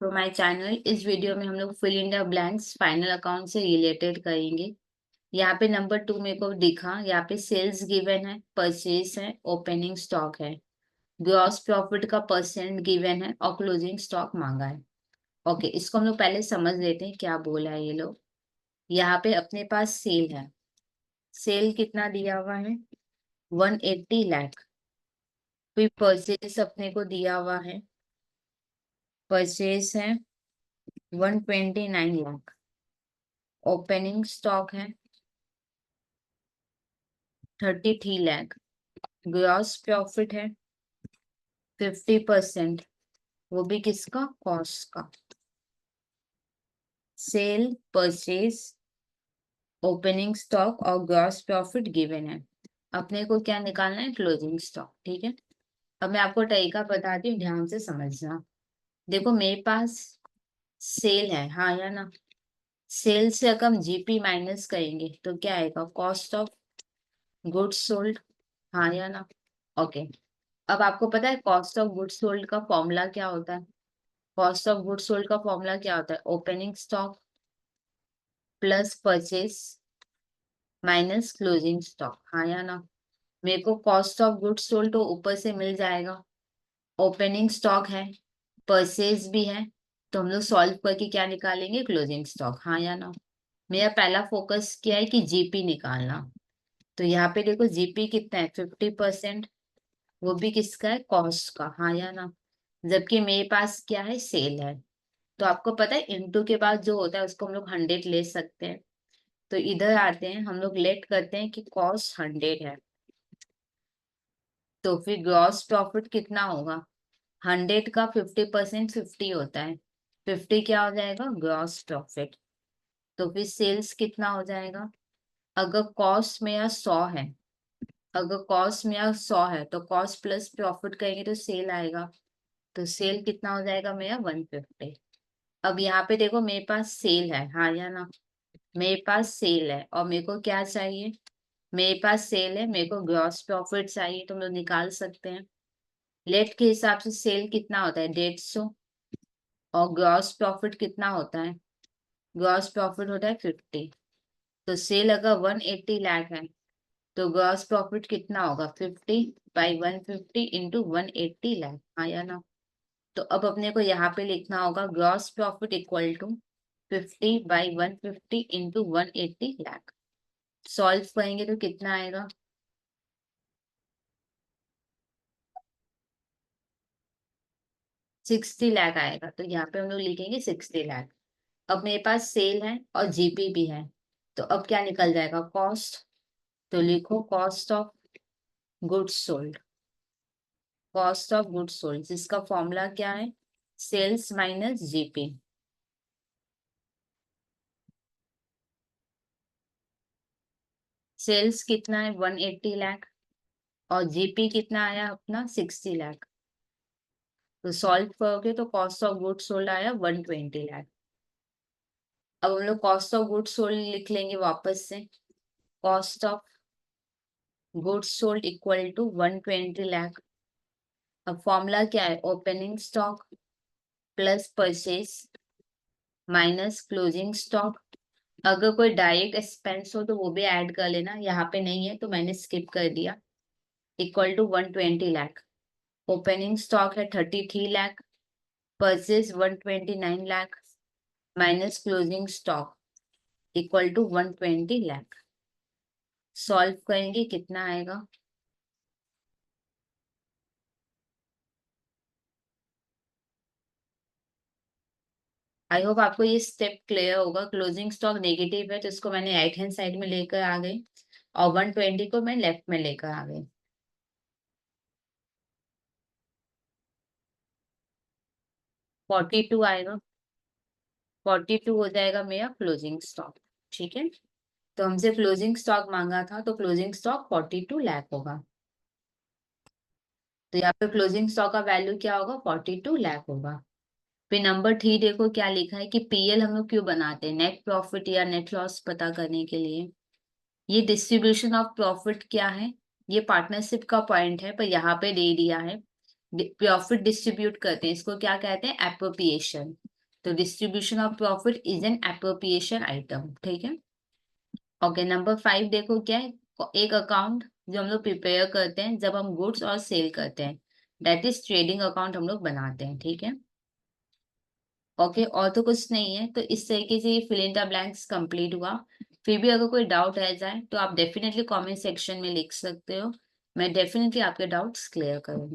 तो my channel. इस video में हम लोग fill in the blanks final account से रिलेटेड करेंगे। यहाँ पे नंबर 2 मेरे को दिखा, यहाँ पे सेल्स गिवन है, परचेज है, ओपनिंग स्टॉक है, ग्रॉस प्रॉफिट का परसेंट गिवन है और क्लोजिंग स्टॉक मांगा है। ओके, इसको हम लोग पहले समझ लेते हैं क्या बोला है ये लोग। यहाँ पे अपने पास सेल है। सेल कितना दिया हुआ है? 180 लाख। फिर परचेज अपने को दिया हुआ है, परचेज है 129 लाख। ओपनिंग स्टॉक है 33 लाख। ग्रॉस प्रॉफिट है 50%, वो भी किसका? कॉस्ट का। सेल, परचेज, ओपनिंग स्टॉक और ग्रॉस प्रॉफिट गिवन है। अपने को क्या निकालना है? Closing stock. ठीक है, अब मैं आपको तरीका बताती हूँ, ध्यान से समझना। देखो मेरे पास सेल है, हाँ या ना? सेल से अगर हम जीपी माइनस करेंगे तो क्या आएगा? कॉस्ट ऑफ गुड्स सोल्ड, हाँ या ना? ओके, अब आपको पता है कॉस्ट ऑफ गुड्स सोल्ड का फॉर्मूला क्या होता है? कॉस्ट ऑफ गुड्स सोल्ड का फॉर्मूला क्या होता है? Opening stock plus purchase minus closing stock, हाँ या ना? मेरे को कॉस्ट ऑफ गुड्स सोल्ड तो ऊपर से मिल जाएगा, ओपनिंग स्टॉक है, परचेज भी है, तो हम लोग सॉल्व करके क्या निकालेंगे? क्लोजिंग स्टॉक, हाँ या ना? मेरा पहला फोकस क्या है कि जीपी निकालना। तो यहाँ पे देखो जीपी कितना है? 50%, वो भी किसका है? कॉस्ट का, हाँ या ना? जबकि मेरे पास क्या है? सेल है। तो आपको पता है इनटू के बाद जो होता है उसको हम लोग 100 ले सकते हैं। तो इधर आते हैं, हम लोग लेट करते हैं कि कॉस्ट 100 है, तो फिर ग्रॉस प्रॉफिट कितना होगा? 100 का 50% 50 होता है, 50 क्या हो जाएगा? Gross profit. तो फिर सेल्स कितना हो जाएगा? अगर कॉस्ट मेरा 100 है, अगर कॉस्ट मेरा 100 है तो कॉस्ट प्लस प्रॉफिट करेंगे तो सेल आएगा। तो सेल कितना हो जाएगा मेरा? 150। अब यहाँ पे देखो मेरे पास सेल है, हाँ या ना? मेरे पास सेल है और मेरे को क्या चाहिए? मेरे पास सेल है, मेरे को ग्रॉस प्रॉफिट चाहिए, तो हम लोग निकाल सकते हैं। लेट के हिसाब से सेल कितना होता है? 150। और ग्रॉस प्रॉफिट कितना होता है? ग्रॉस प्रॉफिट होता है 50। तो सेल अगर 180 लाख है तो ग्रॉस प्रॉफिट कितना होगा? 50/150 इंटू 180 लाख, हाँ या ना? तो अब अपने को यहाँ पे लिखना होगा gross profit equal to 50/150 into 180 lakh. Solve करेंगे तो कितना आएगा? 60 लाख आएगा। तो यहाँ पे हम लोग लिखेंगे 60 लाख। अब मेरे पास सेल है और जीपी भी है, तो अब क्या निकल जाएगा? कॉस्ट। तो लिखो cost of goods sold. Cost of goods sold जिसका फॉर्मूला क्या है? Sales minus GP. सेल्स कितना है? 180 लाख। और जीपी कितना आया अपना? 60 लाख। तो सॉल्व करोगे तो कॉस्ट ऑफ गुड्स सोल्ड आया 120 लाख। अब हम लोग कॉस्ट ऑफ गुड्स सोल्ड लिख लेंगे वापस से। Cost of goods sold equal to 120 lakh. अब फॉर्मूला क्या है? Opening stock plus purchase minus closing stock. अगर कोई डायरेक्ट एक्सपेंस हो तो वो भी ऐड कर लेना, यहाँ पे नहीं है तो मैंने स्किप कर दिया। Equal to 120 lakh. Opening stock है 33 lakh, purchase 129 lakh minus closing stock equal to 120 lakh. Solve करेंगे कितना आएगा? आई होप आपको ये स्टेप क्लियर होगा। क्लोजिंग स्टॉक नेगेटिव है तो इसको मैंने राइट हैंड साइड में लेकर आ गई और 120 को मैं लेफ्ट में लेकर आ गई। 42 आएगा। 42 हो जाएगा मेरा क्लोजिंग स्टॉक। ठीक है, तो हमसे क्लोजिंग स्टॉक मांगा था तो क्लोजिंग स्टॉक 42 लाख होगा। तो यहाँ पे क्लोजिंग स्टॉक का वैल्यू क्या होगा? 42 लाख होगा। फिर नंबर 3 देखो क्या लिखा है कि पीएल हम लोग क्यों बनाते हैं? नेट प्रॉफिट या नेट लॉस पता करने के लिए। ये डिस्ट्रीब्यूशन ऑफ प्रॉफिट क्या है? ये पार्टनरशिप का पॉइंट है पर यहाँ पे दे दिया है प्रॉफिट डिस्ट्रीब्यूट करते हैं, इसको क्या कहते हैं, एप्रोप्रिएशन। तो distribution of profit is an appropriation item, ठीक है। ओके, नंबर 5 देखो क्या है, एक अकाउंट जो हम लोग प्रिपेयर करते हैं जब हम गुड्स और सेल करते हैं, दैट इज ट्रेडिंग अकाउंट हम लोग बनाते हैं, ठीक है। ओके, और तो कुछ नहीं है, तो इस तरीके से ये fill in the blanks complete हुआ। फिर भी अगर कोई डाउट रह जाए तो आप डेफिनेटली कमेंट सेक्शन में लिख सकते हो, मैं डेफिनेटली आपके डाउट्स क्लियर करूंगी।